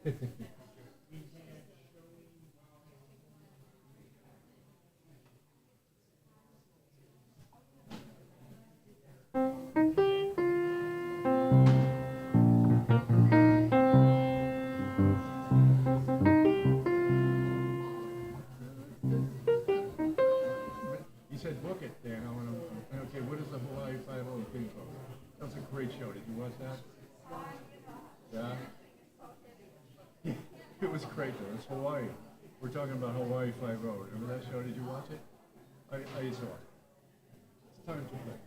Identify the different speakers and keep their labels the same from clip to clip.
Speaker 1: You said book it, Dan. Okay, what is the Hawaii Five-O theme song? That was a great show. Did you watch that? Yeah? It was great though. It's Hawaii. We're talking about Hawaii Five-O. Remember that show? Did you watch it? I saw it. It's time to play.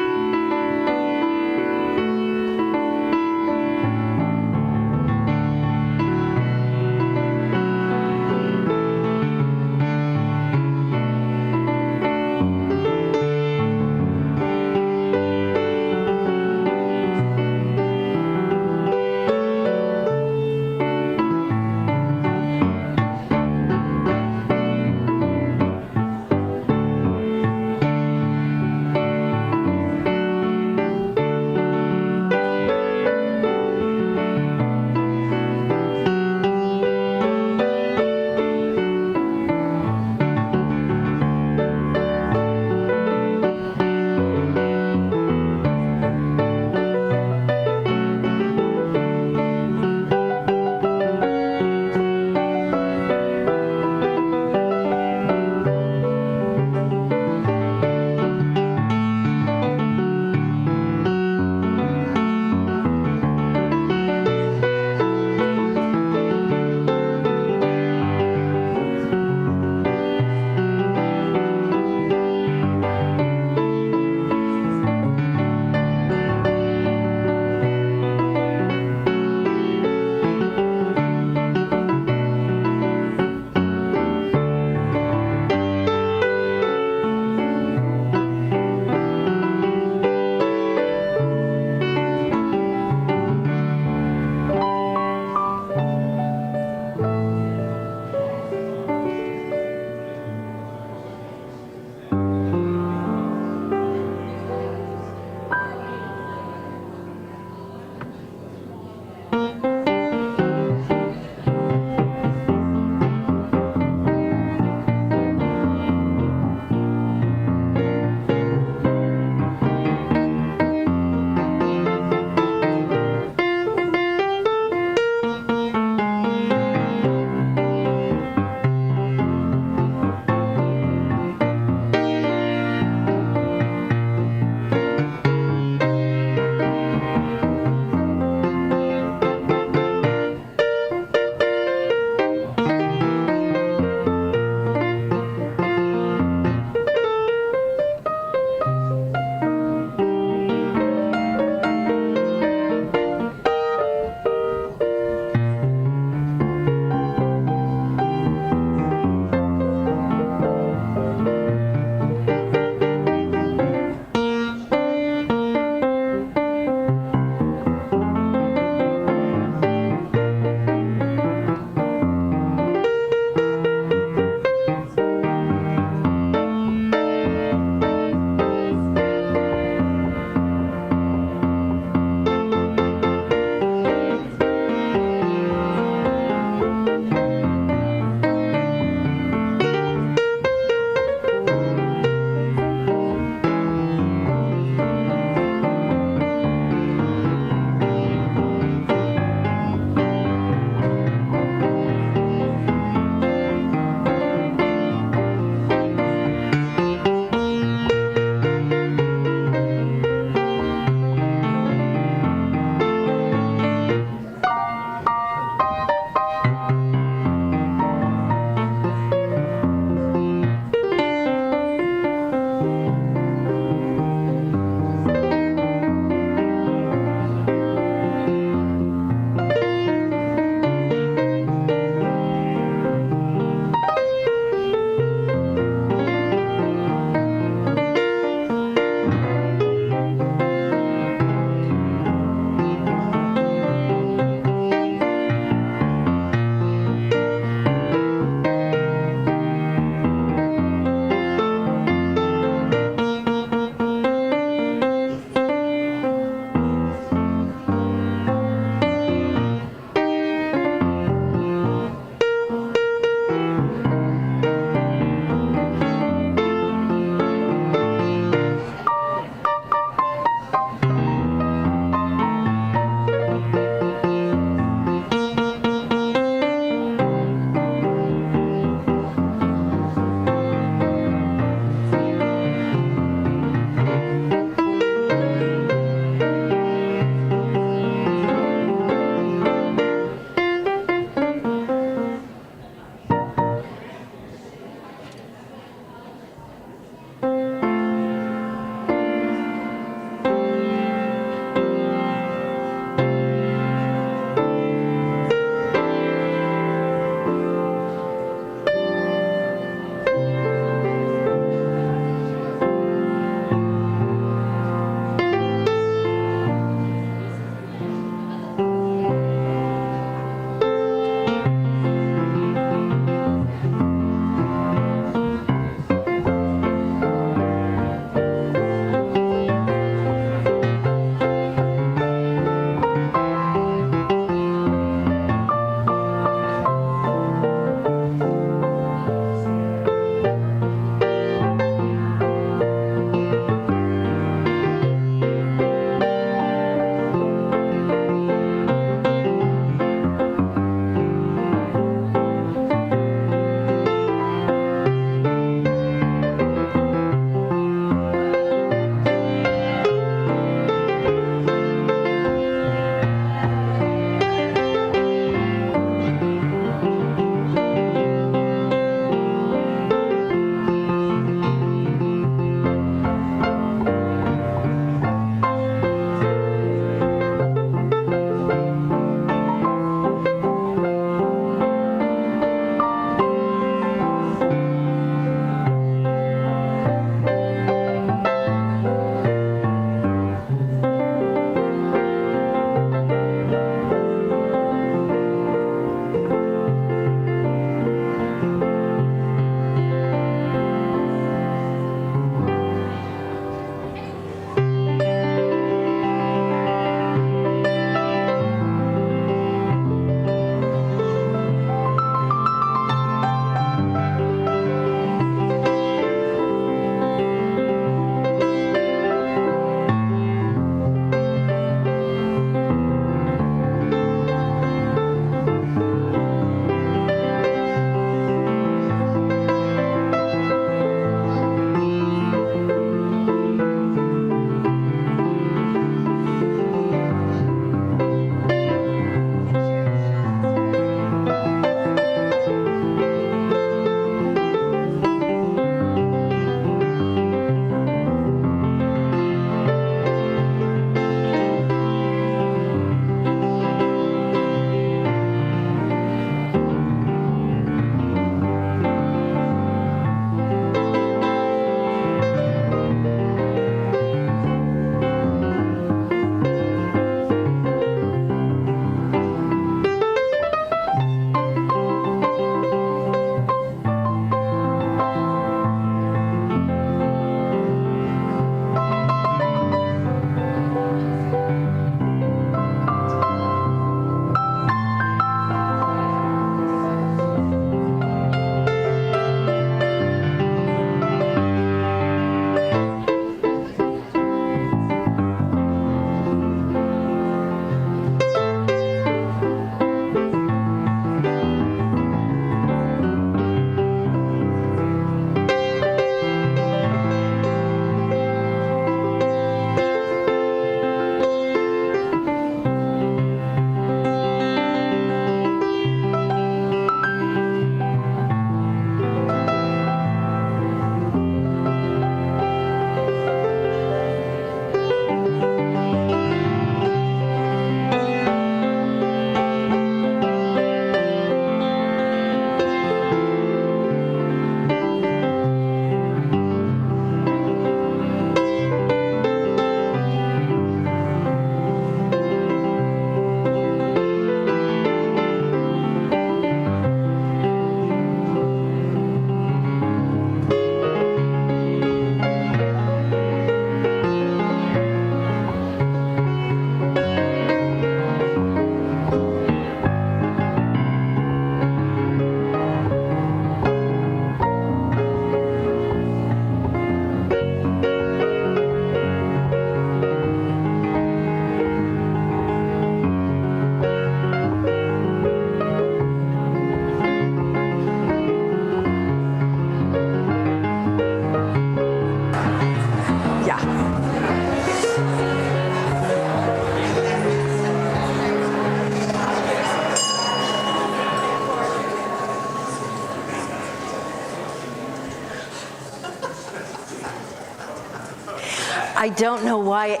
Speaker 2: I don't know why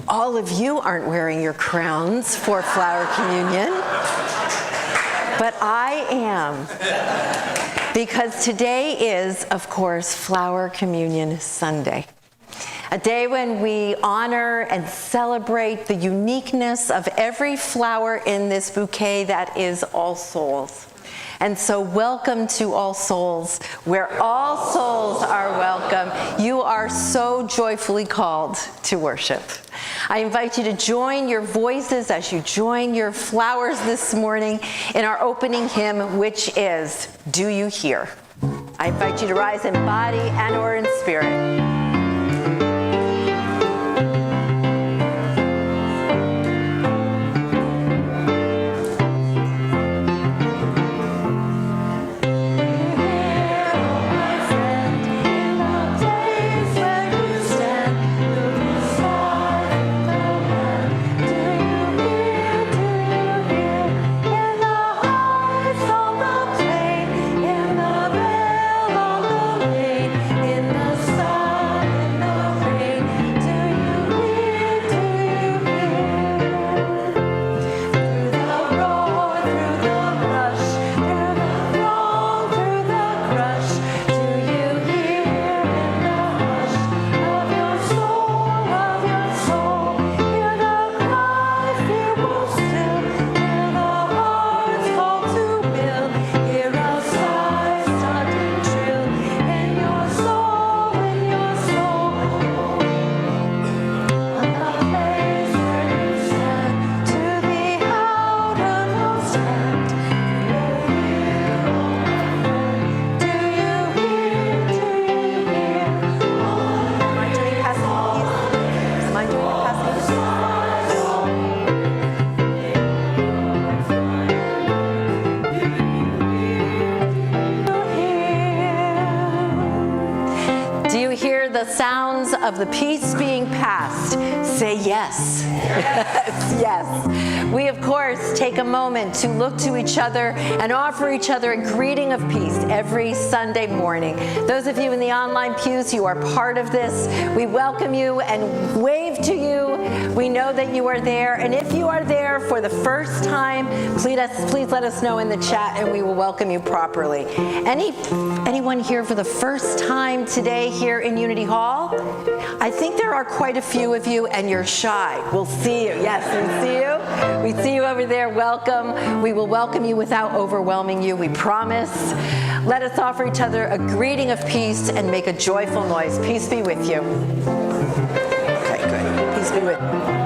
Speaker 2: all of you aren't wearing your crowns for Flower Communion, but I am. Because today is, of course, Flower Communion Sunday. A day when we honor and celebrate the uniqueness of every flower in this bouquet that is All Souls. And so welcome to All Souls, where all souls are welcome. You are so joyfully called to worship. I invite you to join your voices as you join your flowers this morning in our opening hymn, which is, Do You Hear? I invite you to rise in body and or in spirit. Sounds of the peace being passed, say yes. Yes. We, of course, take a moment to look to each other and offer each other a greeting of peace every Sunday morning. Those of you in the online pews, you are part of this. We welcome you and wave to you. We know that you are there. And if you are there for the first time, please let us know in the chat and we will welcome you properly. Anyone here for the first time today here in Unity Hall? I think there are quite a few of you and you're shy. We'll see you. Yes, we see you. We see you over there. Welcome. We will welcome you without overwhelming you. We promise. Let us offer each other a greeting of peace and make a joyful noise. Peace be with you. Okay, good. Peace be with you.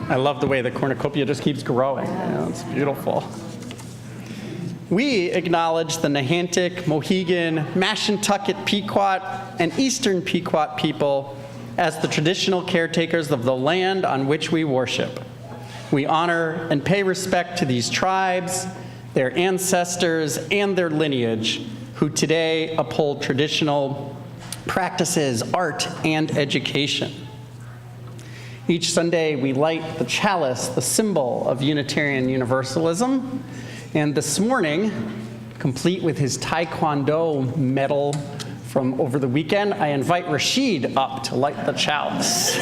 Speaker 3: I love the way the cornucopia just keeps growing. It's beautiful. We acknowledge the Nahantic, Mohegan, Mashantucket, Pequot, and Eastern Pequot people as the traditional caretakers of the land on which we worship. We honor and pay respect to these tribes, their ancestors, and their lineage, who today uphold traditional practices, art, and education. Each Sunday, we light the chalice, the symbol of Unitarian Universalism. And this morning, complete with his Taekwondo medal from over the weekend, I invite Rashid up to light the chalice.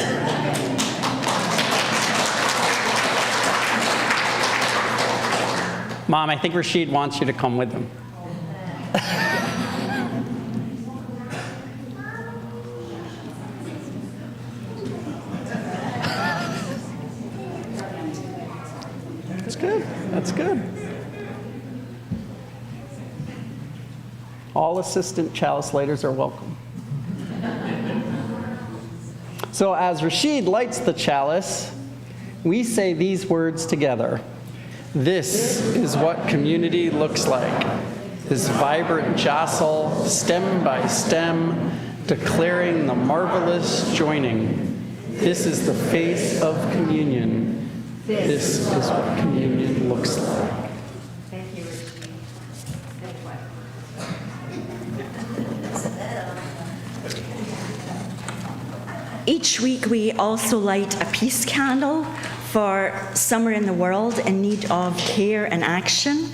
Speaker 3: Mom, I think Rashid wants you to come with him. That's good. That's good. All assistant chalice lighters are welcome. So as Rashid lights the chalice, we say these words together. This is what community looks like. This vibrant jostle, stem by stem, declaring the marvelous joining. This is the face of communion. This is what communion looks like.
Speaker 4: Each week we also light a peace candle for somewhere in the world in need of care and action.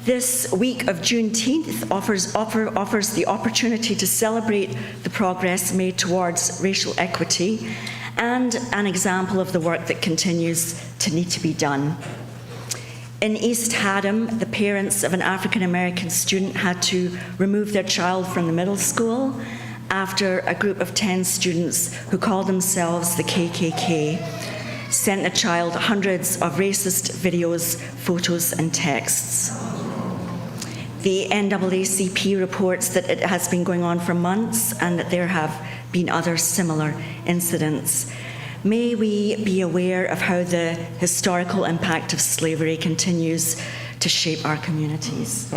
Speaker 4: This week of Juneteenth offers the opportunity to celebrate the progress made towards racial equity and an example of the work that continues to need to be done. In East Haddam, the parents of an African-American student had to remove their child from the middle school after a group of 10 students who called themselves the KKK sent the child hundreds of racist videos, photos, and texts. The NAACP reports that it has been going on for months and that there have been other similar incidents. May we be aware of how the historical impact of slavery continues to shape our communities.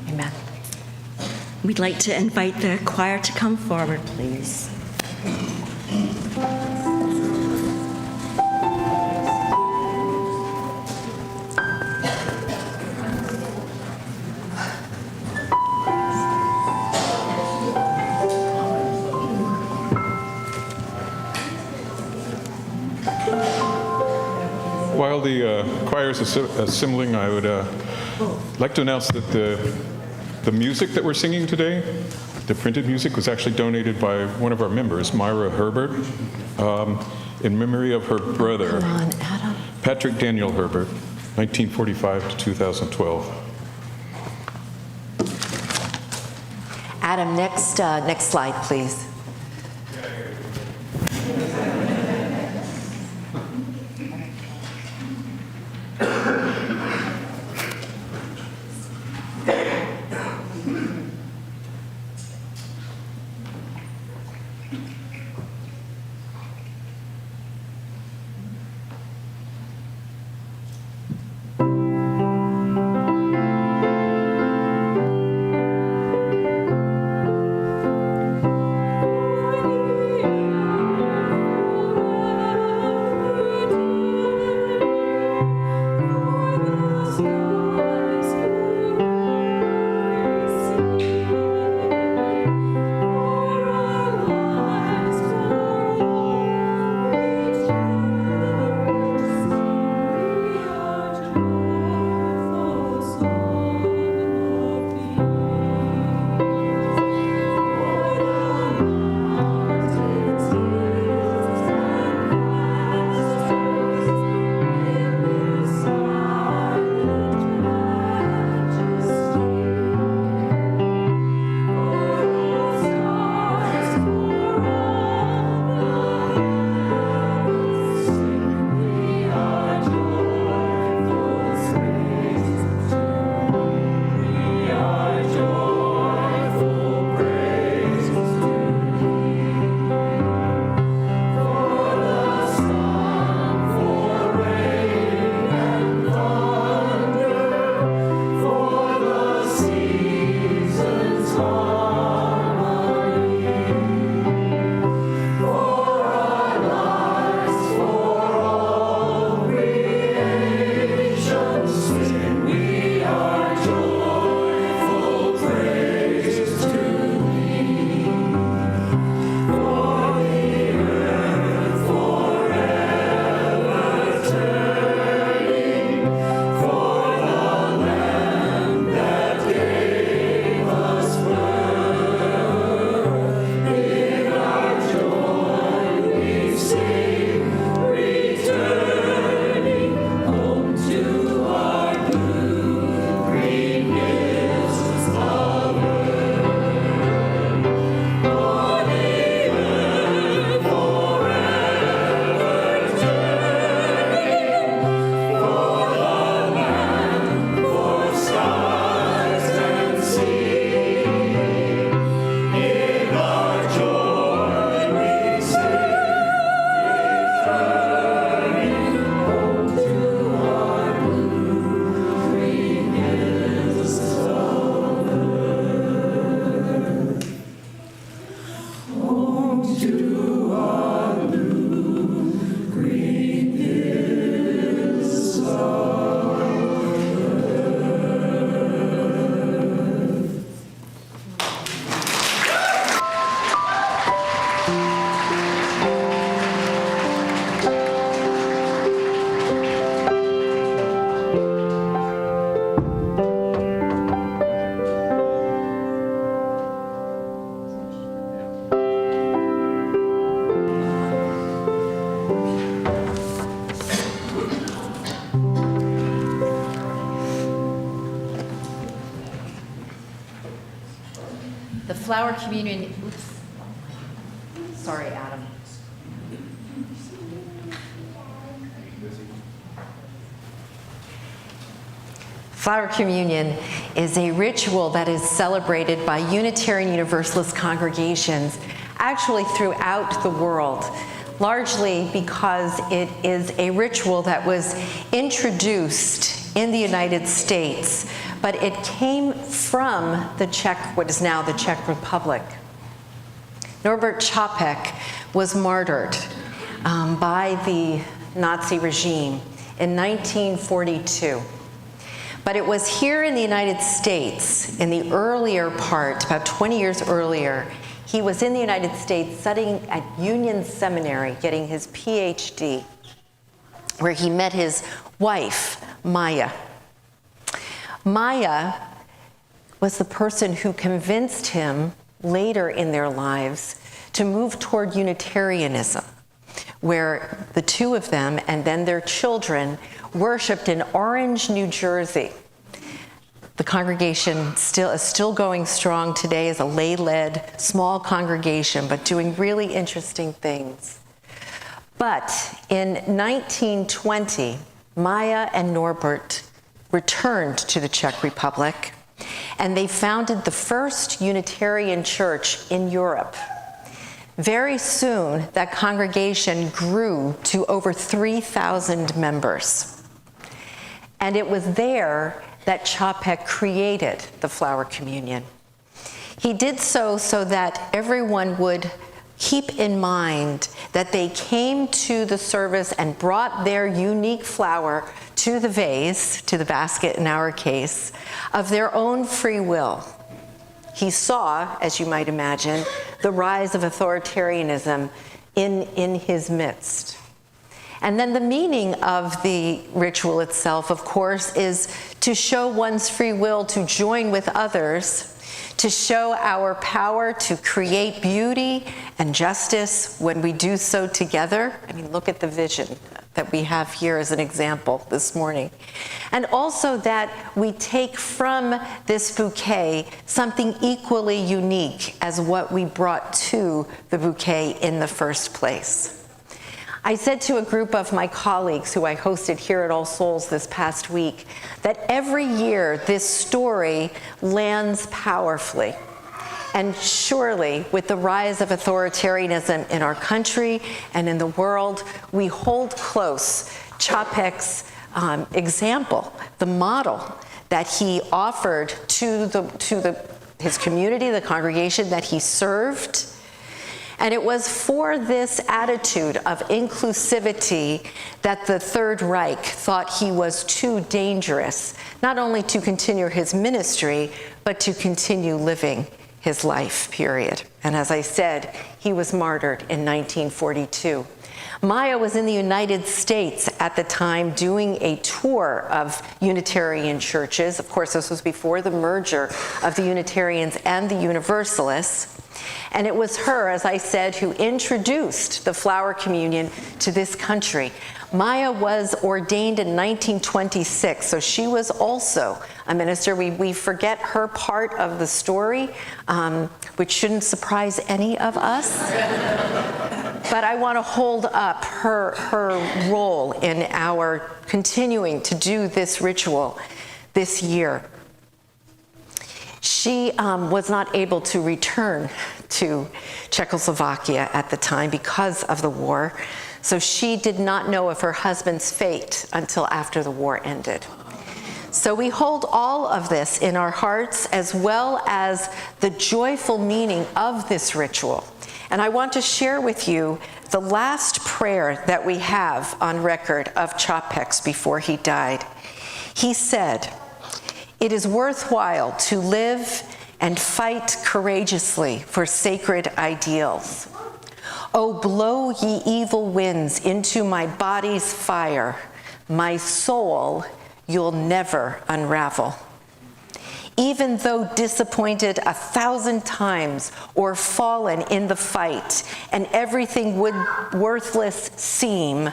Speaker 2: Amen.
Speaker 4: We'd like to invite the choir to come forward, please.
Speaker 5: While the choir is assembling, I would like to announce that the music that we're singing today, the printed music, was actually donated by one of our members, Myra Herbert, in memory of her brother,
Speaker 2: Come on, Adam.
Speaker 5: Patrick Daniel Herbert, 1945 to 2012.
Speaker 2: Adam, next slide, please. The flower communion, oops. Sorry, Adam. Flower communion is a ritual that is celebrated by Unitarian Universalist congregations actually throughout the world, largely because it is a ritual that was introduced in the United States, but it came from what is now the Czech Republic. Norbert Čapek was martyred by the Nazi regime in 1942. But it was here in the United States, in the earlier part, about 20 years earlier, he was in the United States studying at Union Seminary, getting his PhD, where he met his wife, Maya. Maya was the person who convinced him later in their lives to move toward Unitarianism, where the two of them and then their children worshipped in Orange, New Jersey. The congregation is still going strong today as a lay-led small congregation, but doing really interesting things. But in 1920, Maya and Norbert returned to the Czech Republic, and they founded the first Unitarian church in Europe. Very soon, that congregation grew to over 3,000 members. And it was there that Čapek created the flower communion. He did so that everyone would keep in mind that they came to the service and brought their unique flower to the vase, to the basket in our case, of their own free will. He saw, as you might imagine, the rise of authoritarianism in his midst. And then the meaning of the ritual itself, of course, is to show one's free will to join with others, to show our power to create beauty and justice when we do so together. I mean, look at the vision that we have here as an example this morning. And also that we take from this bouquet something equally unique as what we brought to the bouquet in the first place. I said to a group of my colleagues who I hosted here at All Souls this past week that every year this story lands powerfully. And surely, with the rise of authoritarianism in our country and in the world, we hold close Čapek's example, the model that he offered to his community, the congregation that he served. And it was for this attitude of inclusivity that the Third Reich thought he was too dangerous, not only to continue his ministry, but to continue living his life, period. And as I said, he was martyred in 1942. Maya was in the United States at the time doing a tour of Unitarian churches. Of course, this was before the merger of the Unitarians and the Universalists. And it was her, as I said, who introduced the flower communion to this country. Maya was ordained in 1926, so she was also a minister. We forget her part of the story, which shouldn't surprise any of us. But I want to hold up her role in our continuing to do this ritual this year. She was not able to return to Czechoslovakia at the time because of the war, so she did not know of her husband's fate until after the war ended. So we hold all of this in our hearts, as well as the joyful meaning of this ritual. And I want to share with you the last prayer that we have on record of Čapek's before he died. He said, "It is worthwhile to live and fight courageously for sacred ideals. Oh, blow ye evil winds into my body's fire, my soul you'll never unravel. Even though disappointed 1,000 times or fallen in the fight, and everything would worthless seem,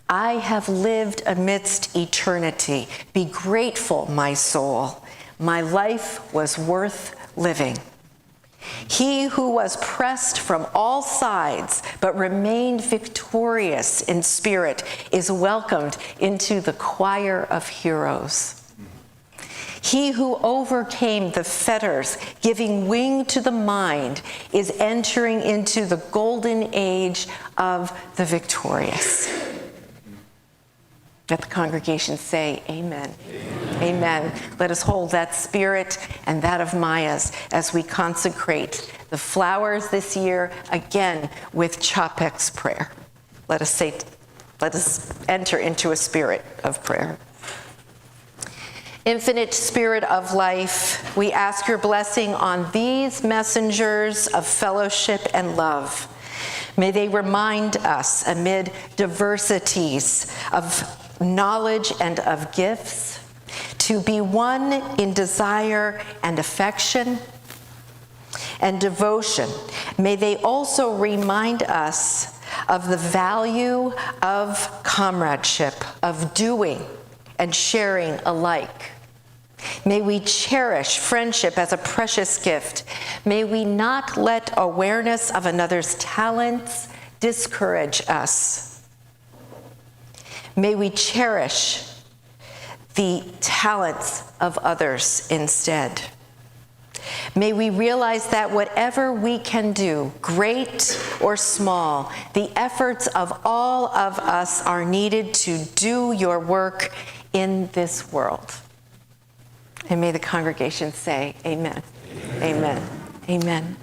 Speaker 2: I have lived amidst eternity. Be grateful, my soul. My life was worth living." He who was pressed from all sides but remained victorious in spirit is welcomed into the choir of heroes. He who overcame the fetters, giving wing to the mind, is entering into the golden age of the victorious. Let the congregation say amen. Amen. Amen. Let us hold that spirit and that of Maya's as we consecrate the flowers this year, again with Chapek's prayer. Let us enter into a spirit of prayer. Infinite Spirit of life, we ask your blessing on these messengers of fellowship and love. May they remind us amid diversities of knowledge and of gifts to be one in desire and affection and devotion. May they also remind us of the value of comradeship, of doing and sharing alike. May we cherish friendship as a precious gift. May we not let awareness of another's talents discourage us. May we cherish the talents of others instead. May we realize that whatever we can do, great or small, the efforts of all of us are needed to do your work in this world. And may the congregation say amen. Amen. Amen.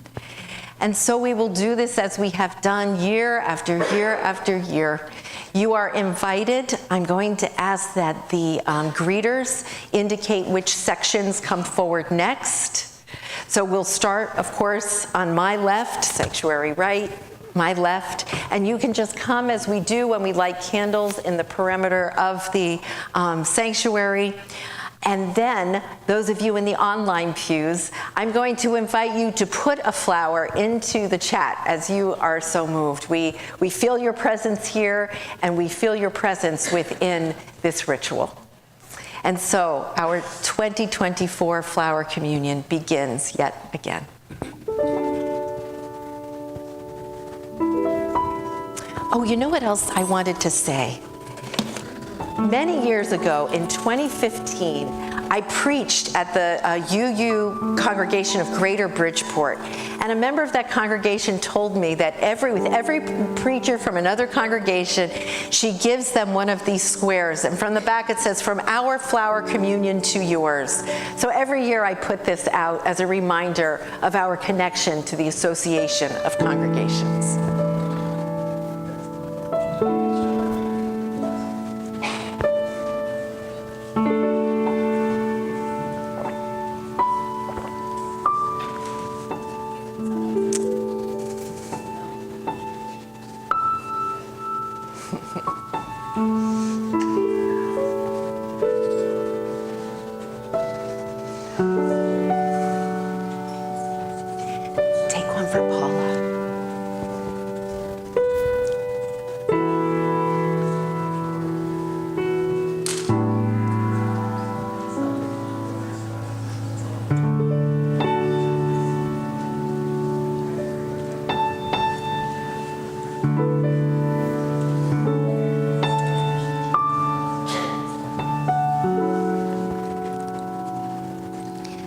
Speaker 2: And so we will do this as we have done year after year after year. You are invited. I'm going to ask that the greeters indicate which sections come forward next. So we'll start, of course, on my left, sanctuary right, my left, and you can just come as we do when we light candles in the perimeter of the sanctuary. And then, those of you in the online pews, I'm going to invite you to put a flower into the chat as you are so moved. We feel your presence here, and we feel your presence within this ritual. And so, our 2024 Flower Communion begins yet again. Oh, you know what else I wanted to say? Many years ago, in 2015, I preached at the UU congregation of Greater Bridgeport. And a member of that congregation told me that with every preacher from another congregation, she gives them one of these squares. And from the back it says, "From our flower communion to yours." So every year I put this out as a reminder of our connection to the Association of Congregations. Take one for Paula.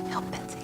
Speaker 2: Help Betsy.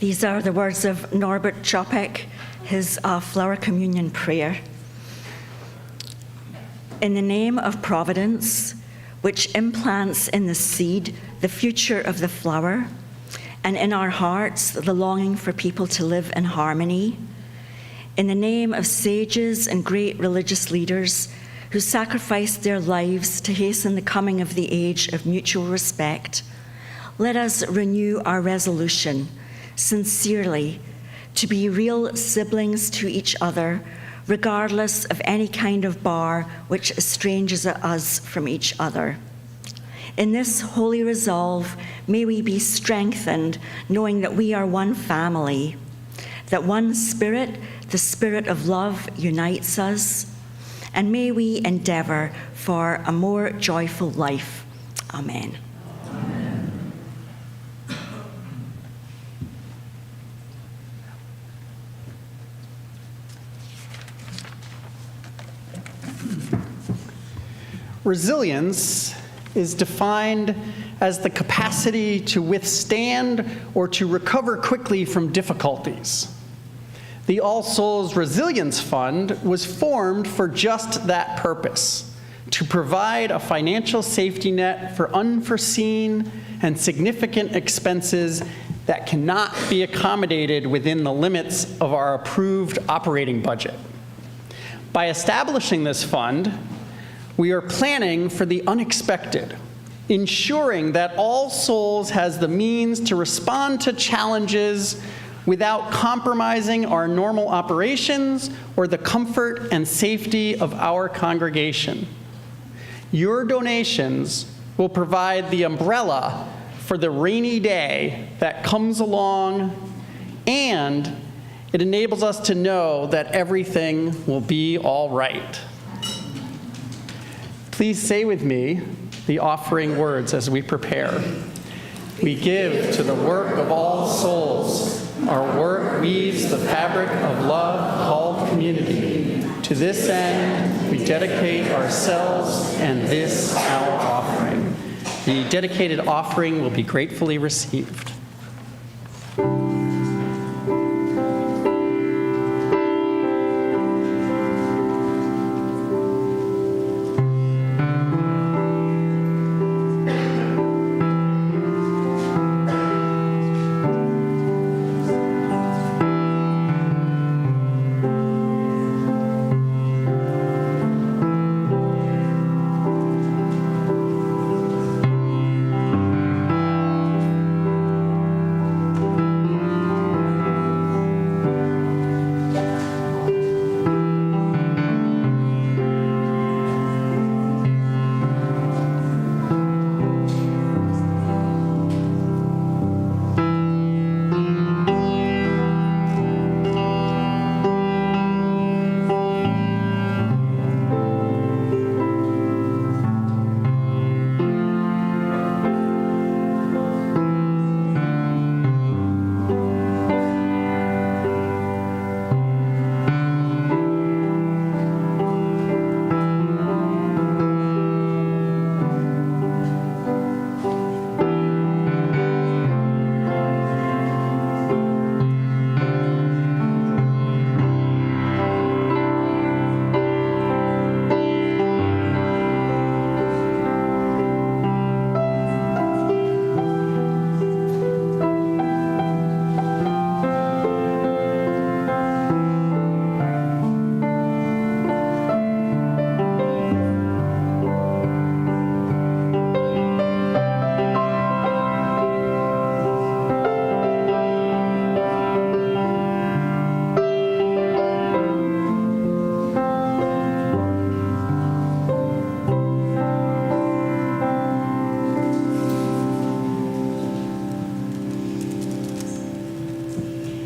Speaker 4: These are the words of Norbert Chopek, his Flower Communion prayer. In the name of Providence, which implants in the seed the future of the flower, and in our hearts the longing for people to live in harmony, in the name of sages and great religious leaders who sacrificed their lives to hasten the coming of the age of mutual respect, let us renew our resolution sincerely to be real siblings to each other, regardless of any kind of bar which estranges us from each other. In this holy resolve, may we be strengthened, knowing that we are one family, that one spirit, the spirit of love, unites us, and may we endeavor for a more joyful life. Amen.
Speaker 3: Resilience is defined as the capacity to withstand or to recover quickly from difficulties. The All Souls Resilience Fund was formed for just that purpose, to provide a financial safety net for unforeseen and significant expenses that cannot be accommodated within the limits of our approved operating budget. By establishing this fund, we are planning for the unexpected, ensuring that All Souls has the means to respond to challenges without compromising our normal operations or the comfort and safety of our congregation. Your donations will provide the umbrella for the rainy day that comes along, and it enables us to know that everything will be all right. Please say with me the offering words as we prepare. We give to the work of All Souls. Our work weaves the fabric of love called community. To this end, we dedicate ourselves and this our offering. The dedicated offering will be gratefully received.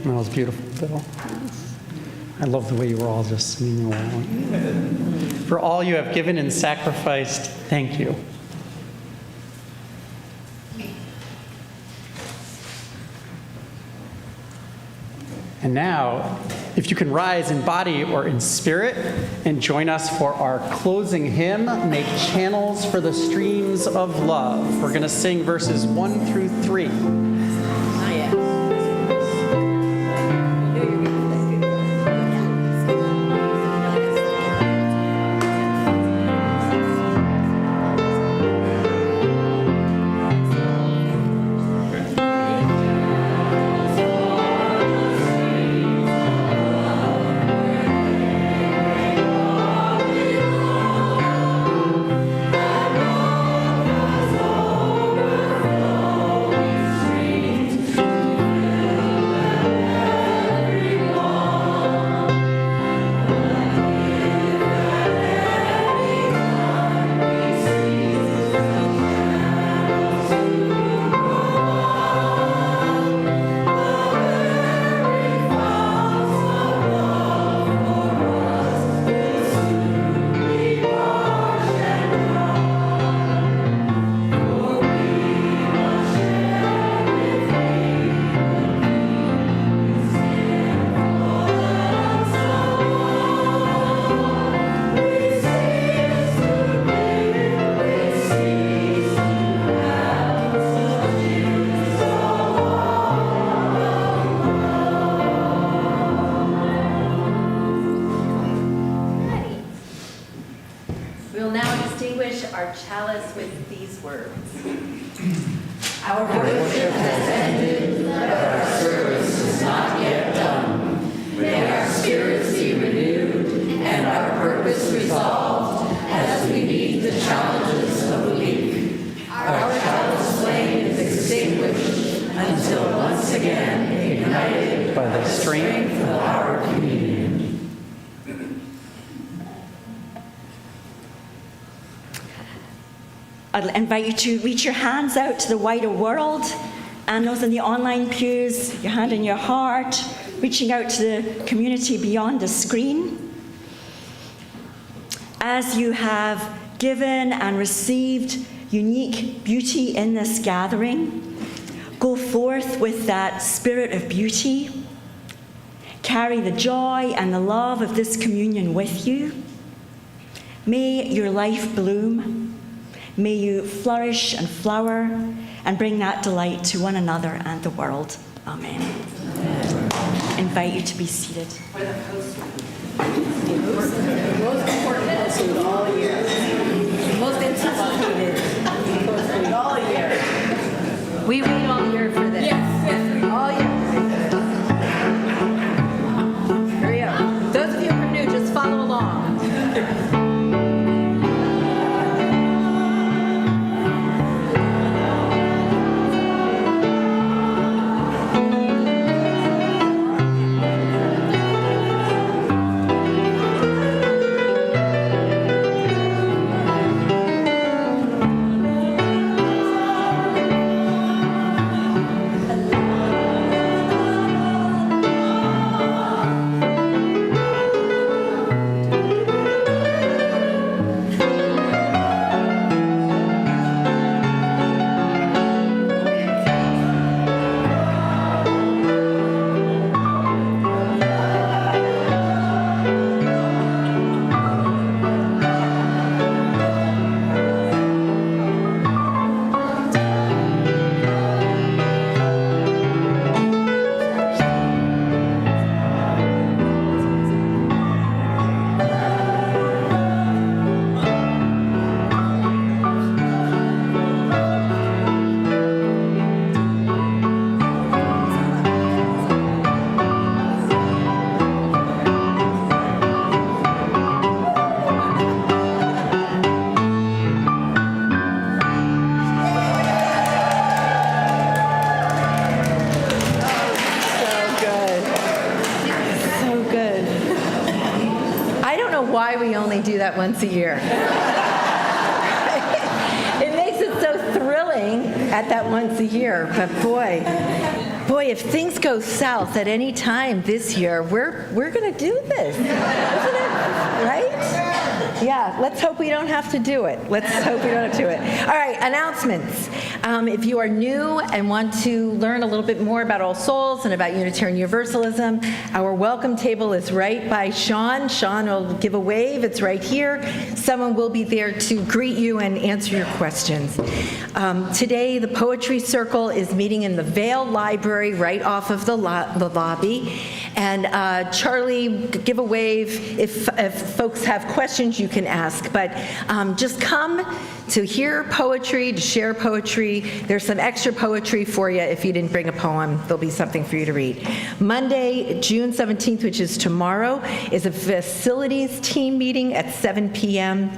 Speaker 3: That was beautiful, Bill. I love the way you were all just singing along. For all you have given and sacrificed, thank you. And now, if you can rise in body or in spirit and join us for our closing hymn, Make Channels for the Streams of Love. We're going to sing verses 1 through 3.
Speaker 2: Oh, yeah. Our worship has ended, but our service is not yet done. May our spirits be renewed and our purpose resolved as we meet the challenges of the week. Our callous flame is extinguished until once again ignited
Speaker 3: By the strength
Speaker 2: of our communion.
Speaker 4: I'd invite you to reach your hands out to the wider world, and those in the online pews, your hand in your heart, reaching out to the community beyond the screen. As you have given and received unique beauty in this gathering, go forth with that spirit of beauty. Carry the joy and the love of this communion with you. May your life bloom. May you flourish and flower and bring that delight to one another and the world. Amen. I invite you to be seated.
Speaker 2: Most important episode all year. Most anticipated episode all year. We wait all year for this. Yes. All year. Here we go. Those of you who are new, just follow along. Why we only do that once a year. It makes it so thrilling at that once a year, but boy, if things go south at any time this year, we're going to do this, isn't it? Right? Yeah, let's hope we don't have to do it. Let's hope we don't have to do it. All right, announcements. If you are new and want to learn a little bit more about All Souls and about Unitarian Universalism, our welcome table is right by Sean. Sean will give a wave. It's right here. Someone will be there to greet you and answer your questions. Today, the Poetry Circle is meeting in the Vale Library right off of the lobby. And Charlie, give a wave. If folks have questions, you can ask. But just come to hear poetry, to share poetry. There's some extra poetry for you if you didn't bring a poem. There'll be something for you to read. Monday, June 17th, which is tomorrow, is a facilities team meeting at 7 p.m.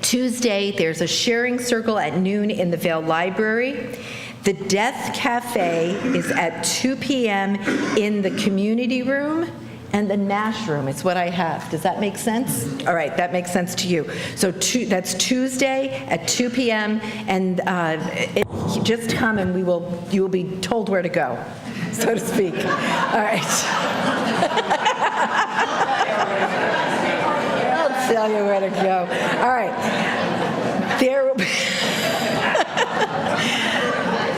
Speaker 2: Tuesday, there's a sharing circle at noon in the Vale Library. The Death Cafe is at 2 p.m. in the community room and the NASH room. It's what I have. Does that make sense? All right, that makes sense to you. So that's Tuesday at 2 p.m. And just come and you will be told where to go, so to speak. All right. I'll tell you where to go. All right.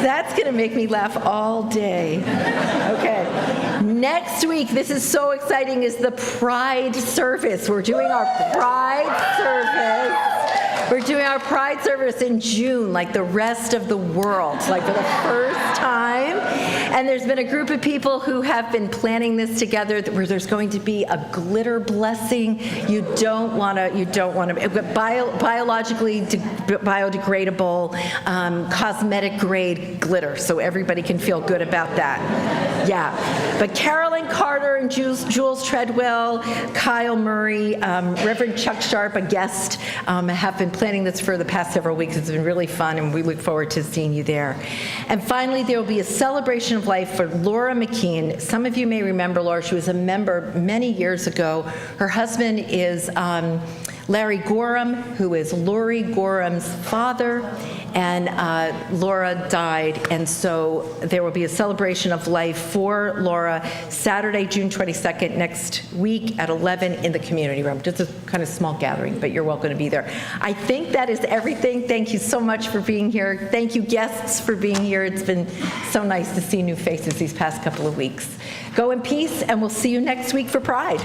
Speaker 2: That's going to make me laugh all day. Okay. Next week, this is so exciting, is the Pride service. We're doing our Pride service We're doing our Pride service in June, like the rest of the world, like for the first time. And there's been a group of people who have been planning this together where there's going to be a glitter blessing. You don't want to, biologically biodegradable, cosmetic grade glitter, so everybody can feel good about that. Yeah. But Carolyn Carter and Jules Treadwell, Kyle Murray, Reverend Chuck Sharp, a guest, have been planning this for the past several weeks. It's been really fun, and we look forward to seeing you there. And finally, there will be a celebration of life for Laura McKean. Some of you may remember Laura. She was a member many years ago. Her husband is Larry Gorham, who is Lori Gorham's father, and Laura died, and so there will be a celebration of life for Laura Saturday, June 22nd, next week at 11 in the community room. Just a kind of small gathering, but you're welcome to be there. I think that is everything. Thank you so much for being here. Thank you, guests, for being here. It's been so nice to see new faces these past couple of weeks. Go in peace, and we'll see you next week for Pride.